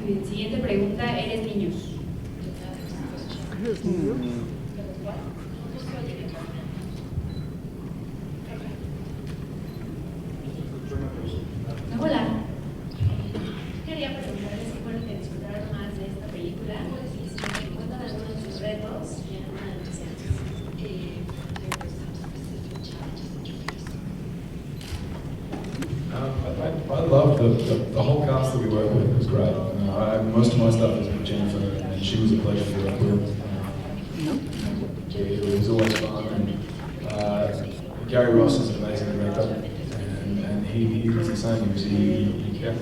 Muy bien, siguiente pregunta, ¿eres niños? Hola. Quería preguntarles si fueron que disfrutaron más de esta película, y si me cuentan algunos de sus retos y alguna de las I loved the whole cast that we worked with. It was great. Most of my stuff was with Jennifer, and she was a pleasure to work with. It was always fun. And Gary Ross is an amazing director, and he was the same. He kept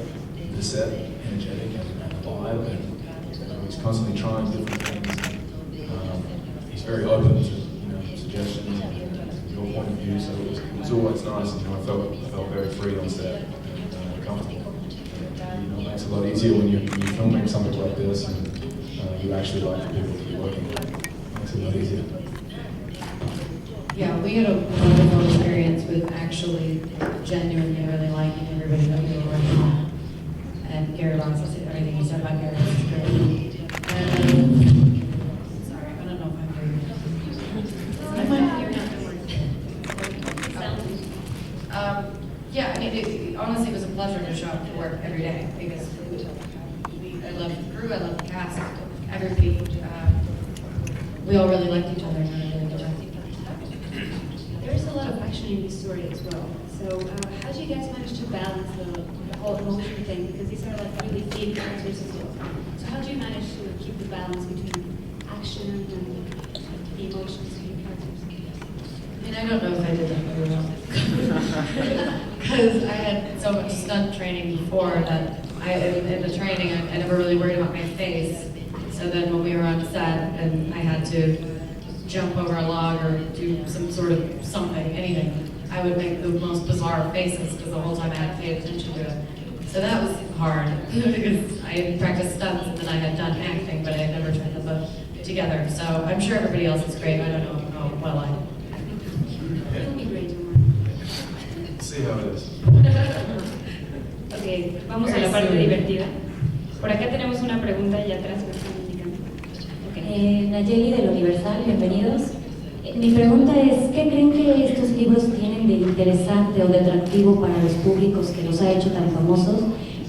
the set energetic and alive, and he's constantly trying different things. He's very open to suggestions and your point of view, so it was always nice. I felt very free on set, comfortable. It makes it a lot easier when you're filming something like this, and you actually like the people that you're working with. It makes it a lot easier. Yeah, we had a wonderful experience with actually genuinely really liking everybody that we were working with. And Gary Ross, everything he said about Gary Ross is great. And, sorry, I don't know if I'm hearing you. Am I hearing out? Yeah, I mean, it honestly was a pleasure to show up to work every day because I love the crew, I love the cast, everybody. We all really liked each other and had a really good time. There's a lot of action in this story as well. So how do you guys manage to balance the whole emotion thing? Because these are like really deep characters as well. So how do you manage to keep the balance between action and the emotions of your characters? I mean, I don't know if I did that very well. Because I had so much stunt training before that in the training I never really worried about my face. So then when we were on set and I had to jump over a log or do some sort of something, anything, I would make the most bizarre faces because the whole time I had to pay attention to it. So that was hard because I had practiced stunts and then I had done acting, but I had never tried them both together. So I'm sure everybody else is great. I don't know how well I am. It'll be great tomorrow. See how it is. Ok, vamos a la parte divertida. Por acá tenemos una pregunta y atrás me están indicando. Okay. Nayeli del Universal, bienvenidos. Mi pregunta es, ¿qué creen que estos libros tienen de interesante o de atractivo para los públicos que los ha hecho tan famosos?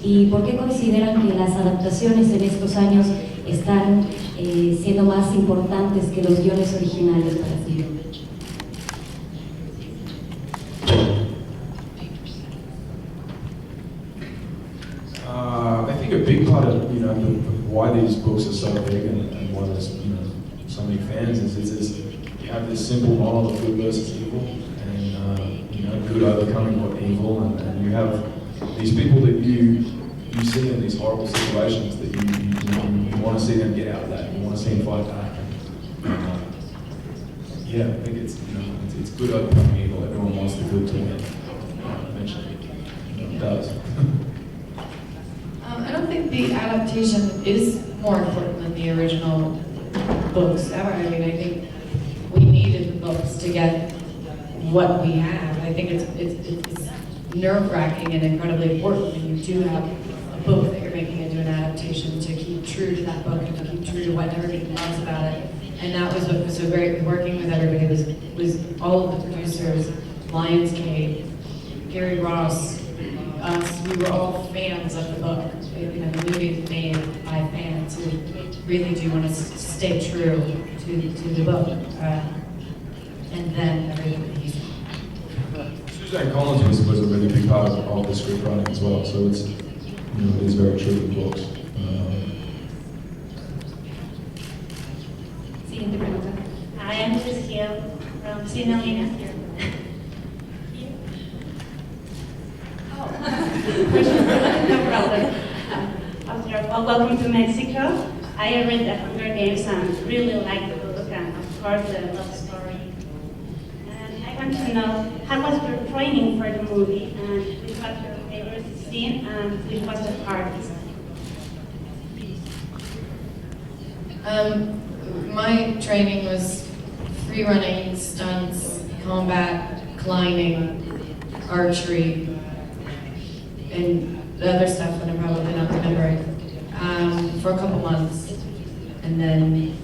¿Y por qué consideran que las adaptaciones en estos años están siendo más importantes que los guiones originales para cine? I think a big part of why these books are so big and why there's so many fans is you have this simple model of good versus evil, and good overcoming evil, and you have these people that you see in these horrible situations that you want to see them get out of that, you want to see them fight back. Yeah, I think it's good overcoming evil. Everyone wants the good to win. Eventually, it does. I don't think the adaptation is more important than the original books ever. I mean, I think we needed the books to get what we have. I think it's nerve-wracking and incredibly important when you do have a book that you're making into an adaptation to keep true to that book and to keep true to what everybody loves about it. And that was what was so great working with everybody was all of the producers, Lionsgate, Gary Ross, us. We were all fans of the book. The movie is made by fans who really do want to stay true to the book, and then everything. Suzanne Collins was a really big part of the script writing as well, so it is very true to the books. Siguiente pregunta. I am just here from Sinalina. No problem. After all, welcome to Mexico. I read The Hunger Games and really liked the book and of course the love story. And I want to know how was your training for the movie and which was your favorite scene and which was the hardest? My training was free running, stunts, combat, climbing, archery, and the other stuff that I'm probably not remembering. for a couple months, and then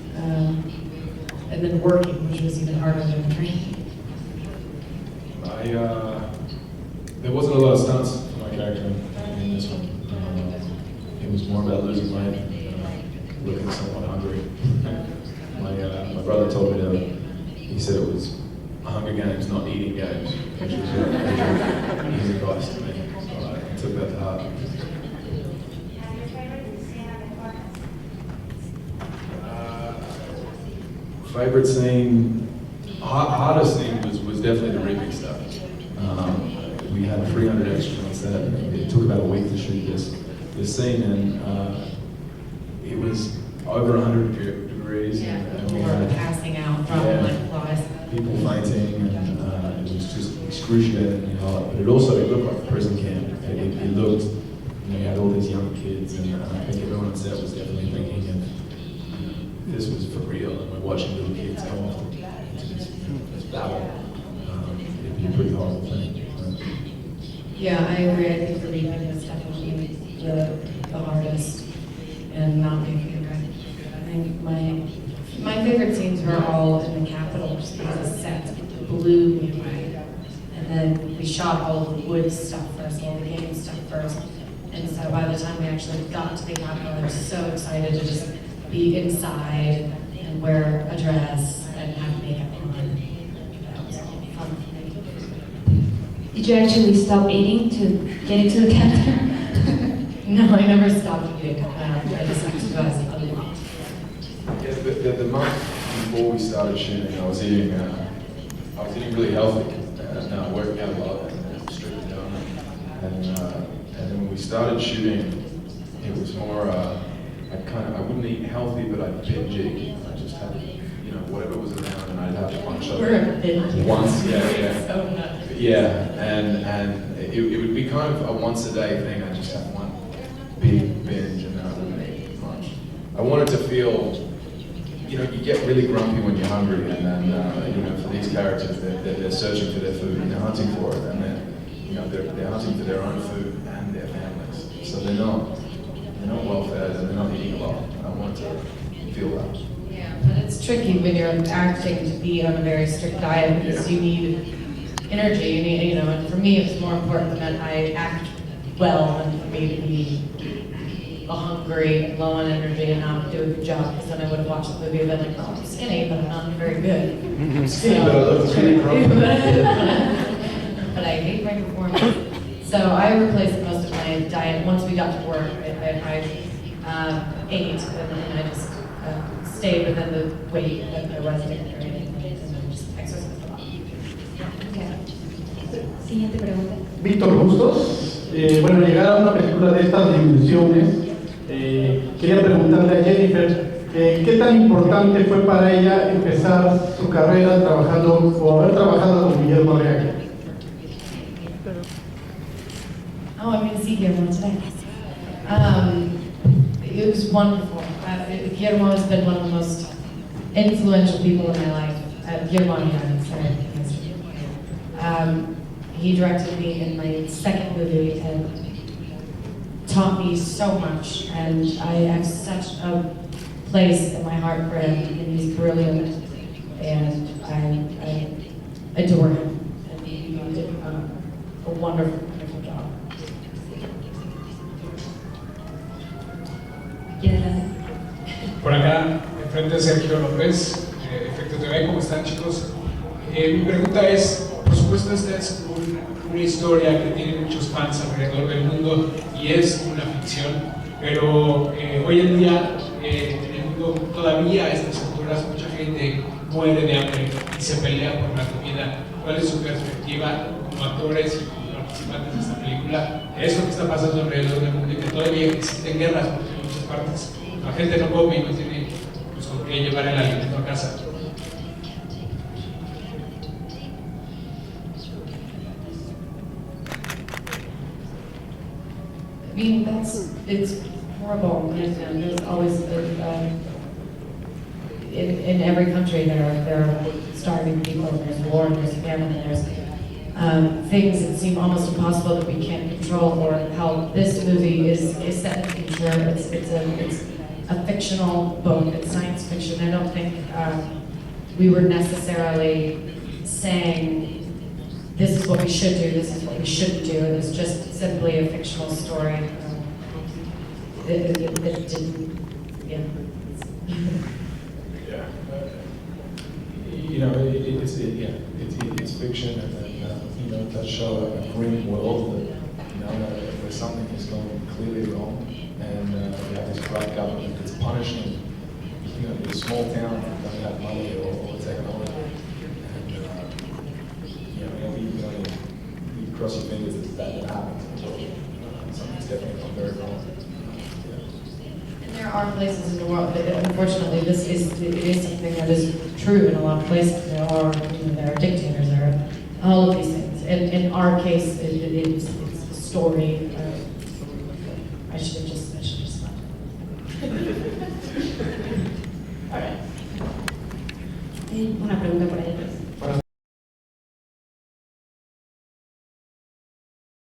working, which was even harder than training. There wasn't a lot of stunts for my character in this one. It was more about losing weight, looking somewhat hungry. My brother told me that he said it was Hunger Games, not eating games, which was his advice to me. So I took that to heart. Favorite scene, hardest scene was definitely the reaping stuff. We had 300 extras on set. It took about a week to shoot this scene, and it was over 100 degrees. Yeah, and we were passing out from flies. People fainting, and it was just excruciatingly hot. But it looked like a prison camp. It looked, you had all these young kids, and I think everyone on set was definitely thinking of, this was for real, and we're watching little kids go off into this battle. It'd be a pretty horrible thing. Yeah, I agree. I think the reading is definitely the hardest, and not making it right. I think my favorite scenes were all in the Capitol, which is a set blew me away. And then we shot all the wood stuff first, all the game stuff first. And so by the time we actually got to the Capitol, I was so excited to just be inside and wear a dress and have makeup on. That was all fun for me. Did you actually stop eating to get into the character? No, I never stopped eating. I just exercised a lot. Yeah, the month before we started shooting, I was eating really healthy, and working out a lot, and stripping down. And then when we started shooting, it was more. I wouldn't eat healthy, but I'd binge eat. I just had, whatever was around, and I'd have a bunch of it once. Yeah. So nuts. Yeah, and it would be kind of a once a day thing. I just have one big binge, and then I wouldn't eat much. I wanted to feel. You get really grumpy when you're hungry, and then, for these characters, they're searching for their food, and they're hunting for it, and then, they're hunting for their own food and their families. So they're not well fed, and they're not eating a lot. I want to feel that. Yeah, but it's tricky when you're acting to be on a very strict diet because you need energy. You need, and for me, it's more important that I act well than for me to be hungry, low on energy, and not do a good job, because then I would have watched the movie and been like, oh, I'm skinny, but I'm not very good. Skinny, but I look really grumpy. But I hate my performance. So I replaced most of my diet. Once we got to work, I ate, and I just stayed within the weight that I was taking training, and just exercised a lot. Okay. Siguiente pregunta. Víctor Bustos, bueno, llegar a una película de estas dimensiones, quería preguntarle a Jennifer, ¿qué tan importante fue para ella empezar su carrera trabajando o haber trabajado con Guillermo Arriaga? Oh, I'm going to see Guillermo today. It was wonderful. Guillermo has been one of the most influential people in my life. Guillermo Arriaga, sorry. He directed me in my second movie and taught me so much, and I have such a place in my heart for him, and he's brilliant, and I adore him, and he did a wonderful, wonderful job. Por acá, enfrente de Sergio López, Efecto TV, ¿cómo están, chicos? Mi pregunta es, por supuesto, esta es una historia que tiene muchos fans alrededor del mundo y es una ficción, pero hoy en día en el mundo todavía a estas alturas mucha gente muere de hambre y se pelea por la comida. ¿Cuál es su perspectiva como actores y como participantes de esta película? Eso que está pasando alrededor del mundo y que todavía existen guerras porque en muchas partes la gente no come y no tiene con qué llevar el alimento a casa. I mean, it's horrible. There's always, in every country there are starving people, and there's war, and there's famine, and there's things that seem almost impossible that we can't control or help. This movie is set in the future. a fictional book, it's science fiction. I don't think we were necessarily saying this is what we should do, this is what we shouldn't do. It was just simply a fictional story. It didn't, yeah. Yeah. You know, it's fiction, and then, you know, it does show a grim world that, you know, where something is going clearly wrong, and you have this corrupt government that's punishing, you know, a small town that doesn't have money or technology. And, you know, you cross your fingers that happens. Something's definitely not very wrong. And there are places in the world that, unfortunately, it is something that is true in a lot of places. There are dictators, there are all of these things. In our case, it's a story. I should have just stopped. Una pregunta por ahí.